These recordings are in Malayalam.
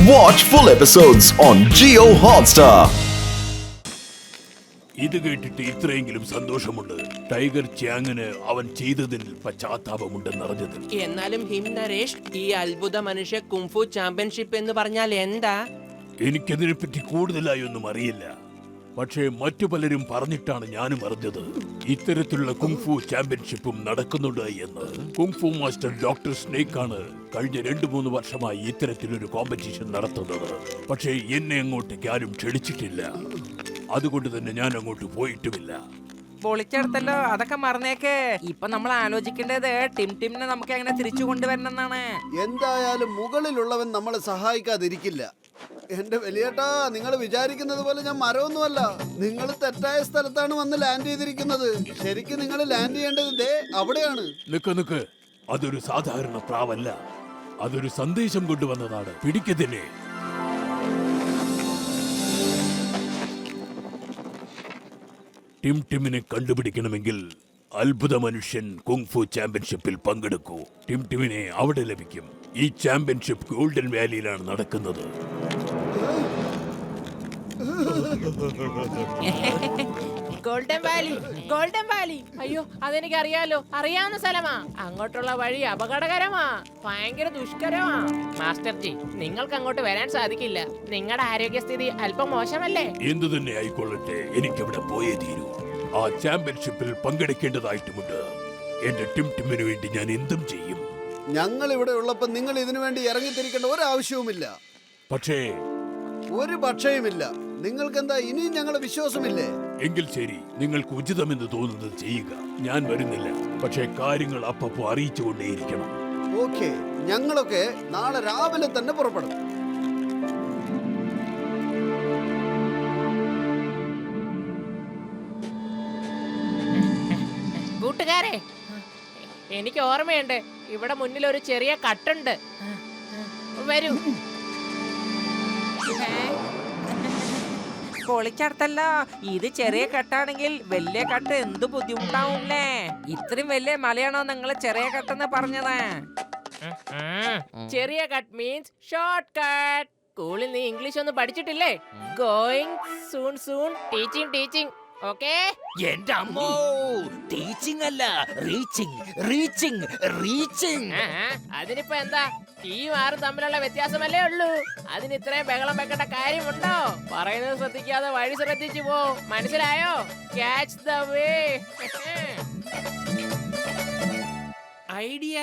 Watch full episodes on Jio Hotstar. ഇത് കേട്ടിട്ട് ഇത്രയെങ്കിലും സന്തോഷമുണ്ട്. ടൈഗർ ച്യാങ്ങിന് അവൻ ചെയ്തതിൽ പശ്ചാത്താപമുണ്ടെന്നറിഞ്ഞത്. എന്നാലും ഹിം നരേഷ്, ഈ അത്ഭുത മനുഷ്യ കുംഫു ചാമ്പ്യൻഷിപ്പ് എന്ന് പറഞ്ഞാൽ എന്താ? എനിക്കതിനെ പറ്റി കൂടുതലായി ഒന്നും അറിയില്ല. പക്ഷേ മറ്റു പലരും പറഞ്ഞിട്ടാണ് ഞാനും അറിഞ്ഞത് ഇത്തരത്തിലുള്ള കുങ്ഫു ചാമ്പ്യൻഷിപ്പും നടക്കുന്നുണ്ട് എന്ന്. കുങ്ഫു മാസ്റ്റർ ഡോക്ടർ സ്നേക്ക് ആണ് കഴിഞ്ഞ 2-3 വർഷമായി ഇത്തരത്തിലൊരു കോമ്പറ്റീഷൻ നടത്തുന്നത്. പക്ഷേ എന്നെ അങ്ങോട്ടേക്ക് ആരും ക്ഷണിച്ചിട്ടില്ല. അതുകൊണ്ട് തന്നെ ഞാൻ അങ്ങോട്ട് പോയിട്ടുമില്ല. പൊളിച്ചെടുത്തല്ലോ, അതൊക്കെ മറന്നേക്ക്. ഇപ്പൊ നമ്മൾ ആലോചിക്കേണ്ടത് ടിമിനെ നമുക്ക് എങ്ങനെ തിരിച്ചു കൊണ്ടുവരണമെന്നാണ്. എന്തായാലും മുകളിലുള്ളവൻ നമ്മളെ സഹായിക്കാതിരിക്കില്ല. എന്റെ വലിയേട്ടാ, നിങ്ങൾ വിചാരിക്കുന്നത് പോലെ ഞാൻ മരമൊന്നുമല്ല. നിങ്ങൾ തെറ്റായ സ്ഥലത്താണ് വന്ന് ലാൻഡ് ചെയ്തിരിക്കുന്നത്. ശരിക്കും നിങ്ങൾ ലാൻഡ് ചെയ്യേണ്ടത് ദേ അവിടെയാണ്. നിക്ക്, അതൊരു സാധാരണ പ്രാവല്ല, അതൊരു സന്ദേശം കൊണ്ടുവന്നതാണ്. പിടിക്കതിനെ. ടിമിനെ കണ്ടുപിടിക്കണമെങ്കിൽ അത്ഭുത മനുഷ്യൻ കുങ്ഫു ചാമ്പ്യൻഷിപ്പിൽ പങ്കെടുക്കൂ. ടിമിനെ അവിടെ ലഭിക്കും. ഈ ചാമ്പ്യൻഷിപ്പ് ഗോൾഡൻ വാലിയിലാണ് നടക്കുന്നത്. Golden Valley. അയ്യോ, അതെനിക്ക് അറിയാലോ, അറിയാവുന്ന സ്ഥലമാ. അങ്ങോട്ടുള്ള വഴി അപകടകരമാ, ഭയങ്കര ദുഷ്കരമാ. മാസ്റ്റർ ജി, നിങ്ങൾക്ക് അങ്ങോട്ട് വരാൻ സാധിക്കില്ല. നിങ്ങളുടെ ആരോഗ്യസ്ഥിതി അല്പം മോശമല്ലേ? എന്തു തന്നെ ആയിക്കൊള്ളട്ടെ, എനിക്കവിടെ പോയേ തീരൂ. ആ ചാമ്പ്യൻഷിപ്പിൽ പങ്കെടുക്കേണ്ടതായിട്ടുമുണ്ട്. എന്റെ ടിമിന് വേണ്ടി ഞാൻ എന്തും ചെയ്യും. ഞങ്ങൾ ഇവിടെ ഉള്ളപ്പോൾ നിങ്ങൾ ഇതിനു വേണ്ടി ഇറങ്ങിത്തിരിക്കേണ്ട ഒരാവശ്യവുമില്ല. പക്ഷേ ഒരു പക്ഷയുമില്ല. നിങ്ങൾക്കെന്താ ഇനിയും ഞങ്ങളെ വിശ്വാസമില്ലേ? എങ്കിൽ ശരി, നിങ്ങൾക്ക് ഉചിതമെന്ന് തോന്നുന്നത് ചെയ്യുക. ഞാൻ വരുന്നില്ല, പക്ഷേ കാര്യങ്ങൾ അപ്പപ്പോ അറിയിച്ചുകൊണ്ടേയിരിക്കണം. ഓക്കെ, ഞങ്ങളൊക്കെ നാളെ രാവിലെ തന്നെ പുറപ്പെടും. കൂട്ടുകാരെ, എനിക്ക് ഓർമ്മയുണ്ട്, ഇവിടെ മുന്നിൽ ഒരു ചെറിയ കട്ടുണ്ട്. വരൂ. പൊളിച്ചെടുത്തല്ലോ. ഇത് ചെറിയ കട്ടാണെങ്കിൽ വലിയ കട്ട് എന്ത് ബുദ്ധിമുട്ടാവുംല്ലേ? ഇത്രയും വലിയ മലയാണോ നിങ്ങൾ ചെറിയ കട്ടെന്ന് പറഞ്ഞത്? ചെറിയ കട്ട് മീൻസ് ഷോർട്ട് കട്ട്. സ്കൂളിൽ നീ ഇംഗ്ലീഷ് ഒന്നും പഠിച്ചിട്ടില്ലേ? Going soon teaching. ഓക്കേ? എന്റെ അമ്മോ, ടീച്ചിങ് അല്ല, റീച്ചിങ്. അതിനിപ്പോ എന്താ? ടീം ആറും തമ്മിലുള്ള വ്യത്യാസമല്ലേ ഉള്ളൂ. അതിന് ഇത്രയും ബഹളം വെക്കേണ്ട കാര്യമുണ്ടോ? പറയുന്നത് ശ്രദ്ധിക്കാതെ വഴി ശ്രദ്ധിച്ചു പോ. മനസ്സിലായോ? Catch the way. Idea.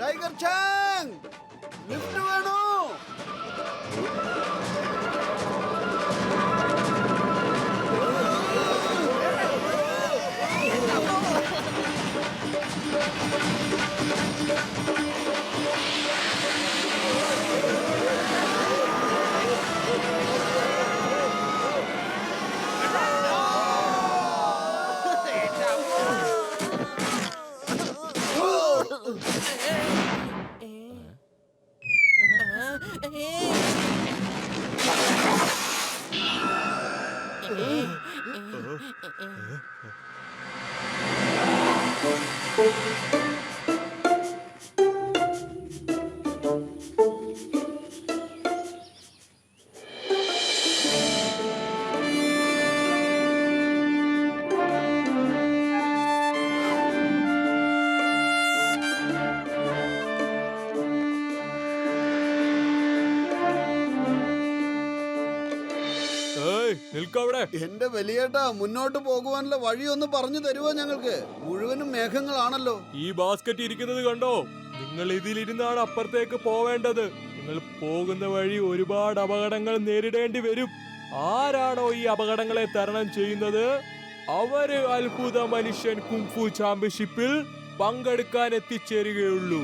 Tiger Chang, lift വേണോ? എന്റെ വലിയേട്ടാ, മുന്നോട്ട് പോകുവാനുള്ള വഴി ഒന്ന് പറഞ്ഞു തരുമോ ഞങ്ങൾക്ക്? മുഴുവനും മേഘങ്ങളാണല്ലോ. ഈ ബാസ്ക്കറ്റ് ഇരിക്കുന്നത് കണ്ടോ? നിങ്ങൾ ഇതിലിരുന്നാണ് അപ്പുറത്തേക്ക് പോവേണ്ടത്. നിങ്ങൾ പോകുന്ന വഴി ഒരുപാട് അപകടങ്ങൾ നേരിടേണ്ടി വരും. ആരാണോ ഈ അപകടങ്ങളെ തരണം ചെയ്യുന്നത് അവര് അത്ഭുത മനുഷ്യൻ കുങ്ഫു ചാമ്പ്യൻഷിപ്പിൽ പങ്കെടുക്കാൻ എത്തിച്ചേരുകയുള്ളൂ.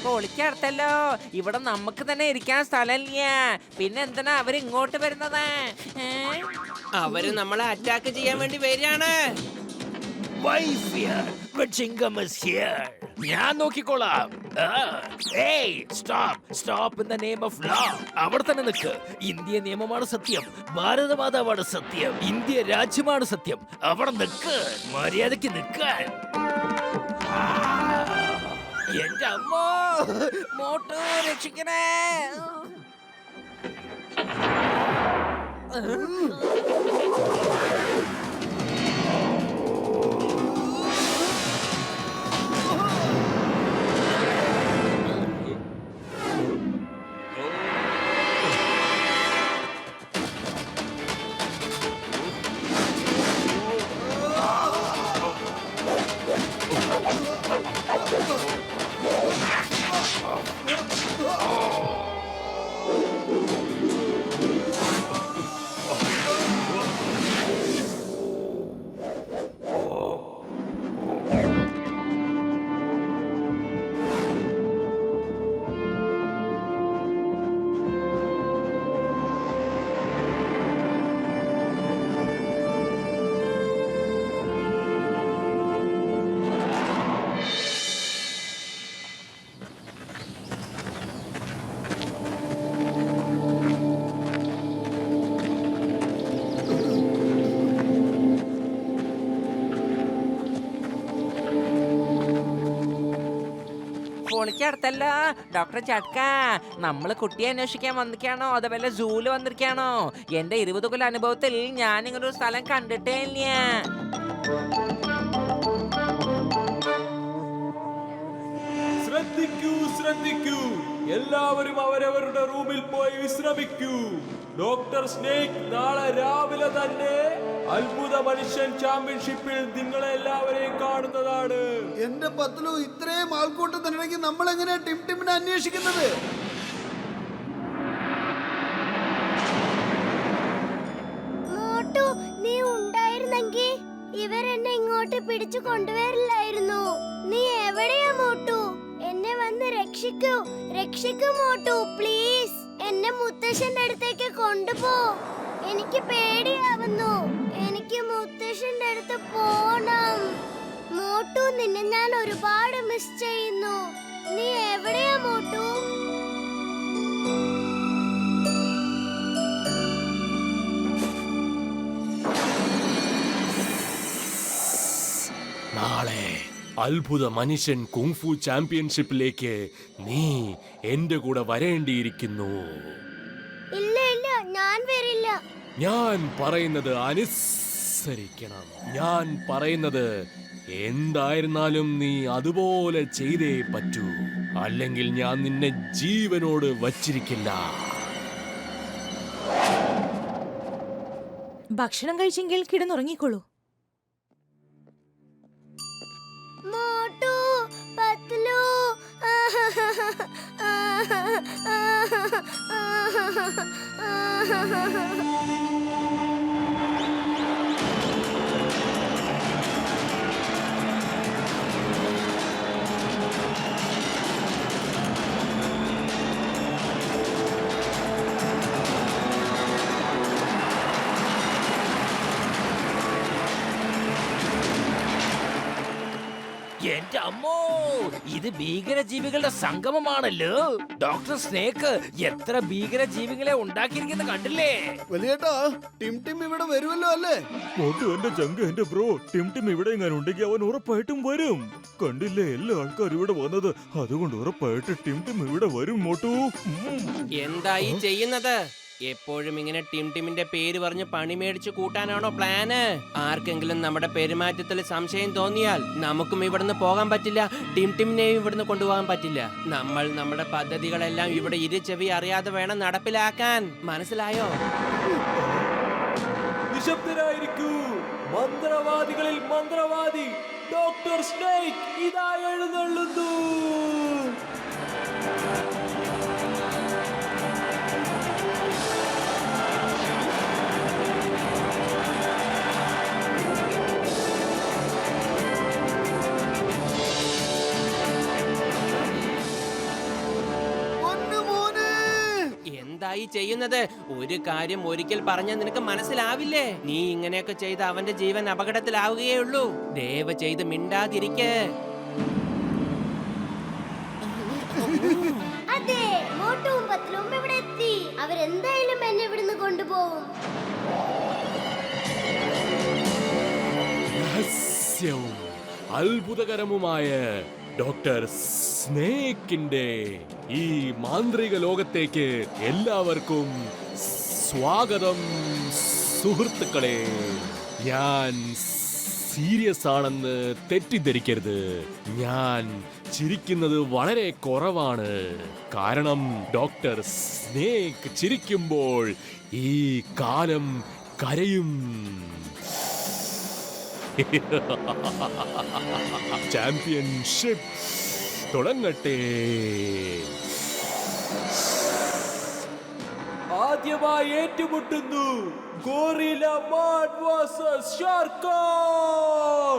പൊളിക്കടുത്തല്ലോ, ഇവിടെ നമുക്ക് തന്നെ ഇരിക്കാൻ സ്ഥലമില്ല. പിന്നെ എന്തിനാ അവര് ഇങ്ങോട്ട് വരുന്നത്? അവര് നമ്മളെ അറ്റാക്ക് ചെയ്യാൻ വേണ്ടി വരികയാണ്. ഞാൻ നോക്കിക്കോളാം. Stop in the name of law. അവിടെ തന്നെ നിൽക്ക്. ഇന്ത്യ നിയമമാണ് സത്യം, ഭാരതമാതാവാണ് സത്യം, ഇന്ത്യ രാജ്യമാണ് സത്യം. അവിടെ നിൽക്ക്, മര്യാദക്ക് നിൽക്കാൻ. എന്റെ അമ്മോ, മോട്ടു രക്ഷിക്കണേ. പൊളിക്കടുത്തല്ല ഡോക്ടർ ചട്ക, നമ്മള് കുട്ടിയെ അന്വേഷിക്കാൻ വന്നിരിക്കാണോ അതോ വല്ല സൂല് വന്നിരിക്കാണോ? എന്റെ 20 കൊല്ലം അനുഭവത്തിൽ ഞാൻ ഇങ്ങനൊരു സ്ഥലം കണ്ടിട്ടേ ഇല്ല. ശ്രദ്ധിക്കൂ, എല്ലാവരും അവരവരുടെ റൂമിൽ പോയി വിശ്രമിക്കൂ. ഡോക്ടർ സ്നേക് നാളെ രാവിലെ തന്നെ അത്ഭുത മനുഷ്യൻ ചാമ്പ്യൻഷിപ്പിൽ നിങ്ങളെ എല്ലാവരെയും കാണുന്നതാണ്. എന്റെ പത്ലു, ഇത്രയും ആൾക്കൂട്ടത്തിനിടയ്ക്ക് നമ്മൾ എങ്ങനെയാ ടിമിനെ അന്വേഷിക്കുന്നത്? മോട്ടു, നീ ഉണ്ടായിരുന്നെങ്കിൽ ഇവരെന്നെ ഇങ്ങോട്ട് പിടിച്ചു കൊണ്ടുവരില്ലായിരുന്നു. നീ എവിടെയാ മോട്ടു? എന്നെ വന്ന് രക്ഷിക്കൂ മോട്ടു, പ്ലീസ്. എന്നെ മുത്തശ്ശന്റെ അടുത്തേക്ക് കൊണ്ടുപോ. എനിക്ക് പേടിയാവുന്നു. എനിക്ക് മുത്തശ്ശന്റെ അടുത്ത് പോണം. മോട്ടു, നിന്നെ ഞാൻ ഒരുപാട് മിസ് ചെയ്യുന്നു. നീ എവിടെയാ മോട്ടു? നാളെ അത്ഭുത മനുഷ്യൻ കുങ്ഫു ചാമ്പ്യൻഷിപ്പിലേക്ക് നീ എന്റെ കൂടെ വരേണ്ടിയിരിക്കുന്നു. ഇല്ല, ഞാൻ വരില്ല. ഞാൻ പറയുന്നത് അനുസരിക്കണം. ഞാൻ പറയുന്നത് എന്തായിരുന്നാലും നീ അതുപോലെ ചെയ്തേ പറ്റൂ. അല്ലെങ്കിൽ ഞാൻ നിന്നെ ജീവനോട് വച്ചിരിക്കില്ല. ഭക്ഷണം കഴിച്ചെങ്കിൽ കിടന്നുറങ്ങിക്കോളൂ. മോട്ടു, പത്ലു, എന്റെ അമ്മോ, ഇത് ഭീകരജീവികളുടെ സംഗമമാണല്ലോ. ഡോക്ടർ സ്നേക്ക് എത്ര ഭീകരജീവികളെ ഉണ്ടാക്കിയിരിക്കുന്ന കണ്ടില്ലേ? വലിയേട്ടാ, ടിം ഇവിടെ വരുമല്ലോ അല്ലേ? മോട്ടു എന്റെ ജങ്ക്, എന്റെ ബ്രോ, ടിം ഇവിടെ എങ്ങനെ ഉണ്ടെങ്കിൽ അവൻ ഉറപ്പായിട്ടും വരും. കണ്ടില്ലേ എല്ലാ ആൾക്കാരും ഇവിടെ വന്നത്? അതുകൊണ്ട് ഉറപ്പായിട്ട് ടിം ഇവിടെ വരും മോട്ടു. എന്തായി ചെയ്യുന്നത്? എപ്പോഴും ഇങ്ങനെ ടിമിന്റെ പേര് പറഞ്ഞ് പണി മേടിച്ച് കൂട്ടാനാണോ പ്ലാന്? ആർക്കെങ്കിലും നമ്മുടെ പെരുമാറ്റത്തിൽ സംശയം തോന്നിയാൽ നമുക്കും ഇവിടുന്ന് പോകാൻ പറ്റില്ല, ടിമിനെയും ഇവിടുന്ന് കൊണ്ടുപോകാൻ പറ്റില്ല. നമ്മൾ നമ്മുടെ പദ്ധതികളെല്ലാം ഇവിടെ ഇരുചെവി അറിയാതെ വേണം നടപ്പിലാക്കാൻ. മനസ്സിലായോ? നിശബ്ദരായിരിക്കൂ, മന്ത്രവാദികളിൽ മന്ത്രവാദി ഡോക്ടർ സ്നേക് ഇതാ എഴുന്നള്ളുന്നു. എന്തായി ചെയ്യുന്നത്? ഒരു കാര്യം ഒരിക്കൽ പറഞ്ഞാൽ നിനക്ക് മനസ്സിലാവില്ലേ? നീ ഇങ്ങനെയൊക്കെ ചെയ്ത് അവന്റെ ജീവൻ അപകടത്തിലാവുകയേ ഉള്ളൂ. ദയവ് ചെയ്ത് മിണ്ടാതിരിക്കെ. അതെ, മോട്ടുവും പത്ലവും ഇവിടെ എത്തി. അവരെന്തായാലും എന്നെ ഇവിടുന്ന് കൊണ്ടുപോകും. രഹസ്യവും അത്ഭുതകരവുമായ ഡോക്ടർ സ്നേക്കിന്റെ ഈ മാന്ത്രിക ലോകത്തേക്ക് എല്ലാവർക്കും സ്വാഗതം. സുഹൃത്തുക്കളെ, ഞാൻ സീരിയസ് ആണെന്ന് തെറ്റിദ്ധരിക്കരുത്. ഞാൻ ചിരിക്കുന്നത് വളരെ കുറവാണ്. കാരണം ഡോക്ടർ സ്നേക്ക് ചിരിക്കുമ്പോൾ ഈ കാലം കരയും. ചാമ്പ്യൻഷിപ്പ് തുടങ്ങട്ടെ. ആദ്യമായി ഏറ്റുമുട്ടുന്നു ഗോറില്ല മാൻ വേഴ്സസ് ഷാർക്കോർ.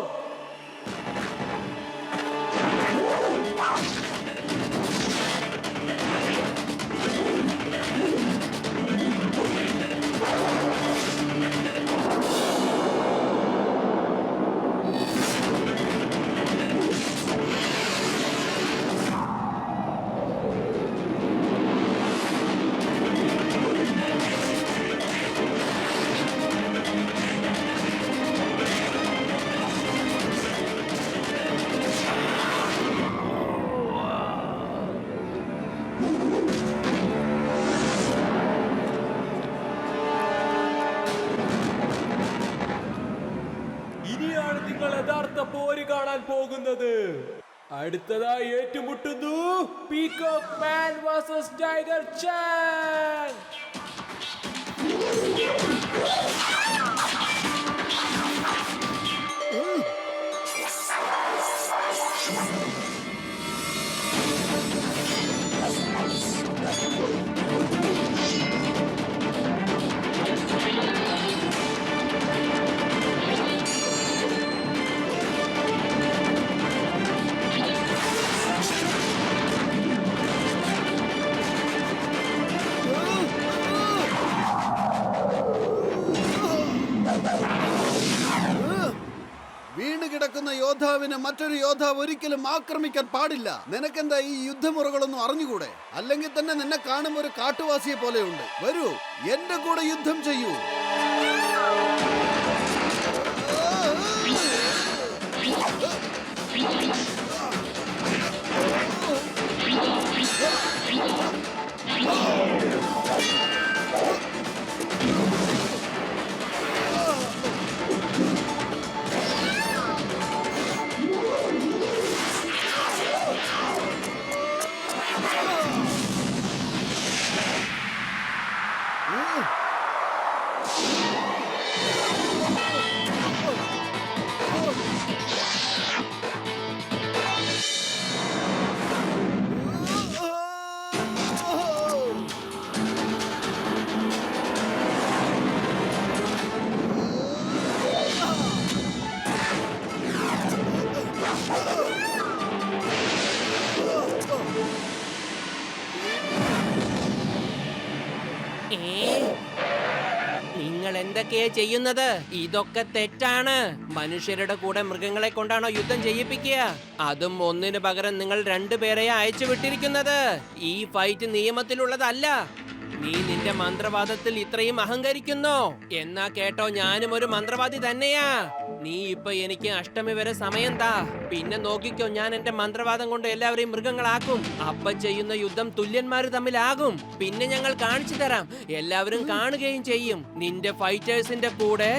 ഇനിയാണ് നിങ്ങൾ യഥാർത്ഥ പോര് കാണാൻ പോകുന്നത്. അടുത്തതായി ഏറ്റുമുട്ടുന്നു peacock man versus tiger Chang. വീണ് കിടക്കുന്ന യോദ്ധാവിനെ മറ്റൊരു യോദ്ധാവ് ഒരിക്കലും ആക്രമിക്കാൻ പാടില്ല. നിനക്കെന്താ ഈ യുദ്ധമുറകളൊന്നും അറിഞ്ഞുകൂടെ? അല്ലെങ്കിൽ തന്നെ നിന്നെ കാണുമ്പോൾ ഒരു കാട്ടുവാസിയെ പോലെയുണ്ട്. വരൂ, എന്റെ കൂടെ യുദ്ധം ചെയ്യൂ. നിങ്ങൾ എന്തൊക്കെയാ ചെയ്യുന്നത്? ഇതൊക്കെ തെറ്റാണ്. മനുഷ്യരുടെ കൂടെ മൃഗങ്ങളെ കൊണ്ടാണോ യുദ്ധം ചെയ്യിപ്പിക്കുക? അതും ഒന്നിനു പകരം നിങ്ങൾ രണ്ടുപേരെ അയച്ചു വിട്ടിരിക്കുന്നത്. ഈ ഫൈറ്റ് നിയമത്തിലുള്ളതല്ല. നീ നിന്റെ മന്ത്രവാദത്തിൽ ഇത്രയും അഹങ്കരിക്കുന്നോ? എന്നാ കേട്ടോ, ഞാനും ഒരു മന്ത്രവാദി തന്നെയാ. നീ ഇപ്പൊ എനിക്ക് അഷ്ടമി വരെ സമയം താ. പിന്നെ നോക്കിക്കോ, ഞാൻ എന്റെ മന്ത്രവാദം കൊണ്ട് എല്ലാവരെയും മൃഗങ്ങളാക്കും. അപ്പ ചെയ്യുന്ന യുദ്ധം തുല്യന്മാര് തമ്മിലാകും. പിന്നെ ഞങ്ങൾ കാണിച്ചു തരാം, എല്ലാവരും കാണുകയും ചെയ്യും. നിന്റെ ഫൈറ്റേഴ്സിന്റെ കൂടെ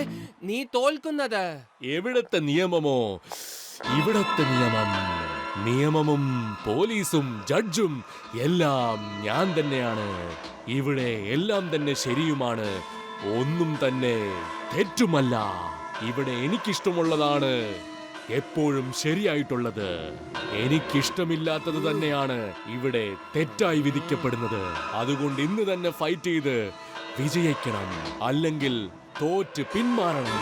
നീ തോൽക്കുന്നത്. എവിടത്തെ നിയമമോ? ഇവിടത്തെ നിയമം. നിയമവും പോലീസും ജഡ്ജും എല്ലാം ഞാൻ തന്നെയാണ്. ഇവിടെ എല്ലാം തന്നെ ശരിയുമാണ്, ഒന്നും തന്നെ തെറ്റുമല്ല. ഇവിടെ എനിക്കിഷ്ടമുള്ളതാണ് എപ്പോഴും ശരിയായിട്ടുള്ളത്. എനിക്കിഷ്ടമില്ലാത്തത് തന്നെയാണ് ഇവിടെ തെറ്റായി വിധിക്കപ്പെടുന്നത്. അതുകൊണ്ട് ഇന്ന് തന്നെ ഫൈറ്റ് ചെയ്ത് വിജയിക്കണം, അല്ലെങ്കിൽ തോറ്റ് പിന്മാറണം.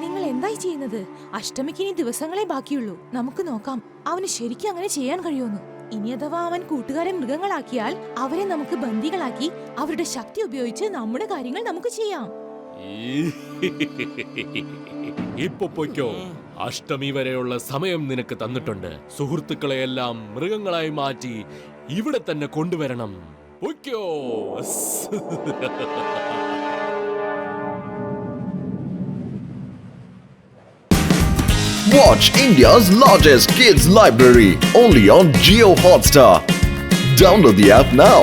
നിങ്ങൾ എന്തായി ചെയ്യുന്നത്? അഷ്ടമിക്ക് ഇനി ദിവസങ്ങളെ ബാക്കിയുള്ളൂ. നമുക്ക് നോക്കാം അവന് ശരിക്കും അങ്ങനെ ചെയ്യാൻ കഴിയുമെന്ന്. ഇനി അഥവാ അവൻ കൂട്ടുകാരെ മൃഗങ്ങളാക്കിയാൽ അവരെ നമുക്ക് ബന്ദികളാക്കി അവരുടെ ശക്തി ഉപയോഗിച്ച് നമ്മുടെ കാര്യങ്ങൾ നമുക്ക് ചെയ്യാം. ഇപ്പൊ പൊയ്ക്കോ. അഷ്ടമി വരെയുള്ള സമയം നിനക്ക് തന്നിട്ടുണ്ട്. സുഹൃത്തുക്കളെയെല്ലാം മൃഗങ്ങളായി മാറ്റി ഇവിടെ തന്നെ കൊണ്ടുവരണം. പൊയ്ക്കോ. Watch India's largest kids library only on Jio Hotstar. Download the app now.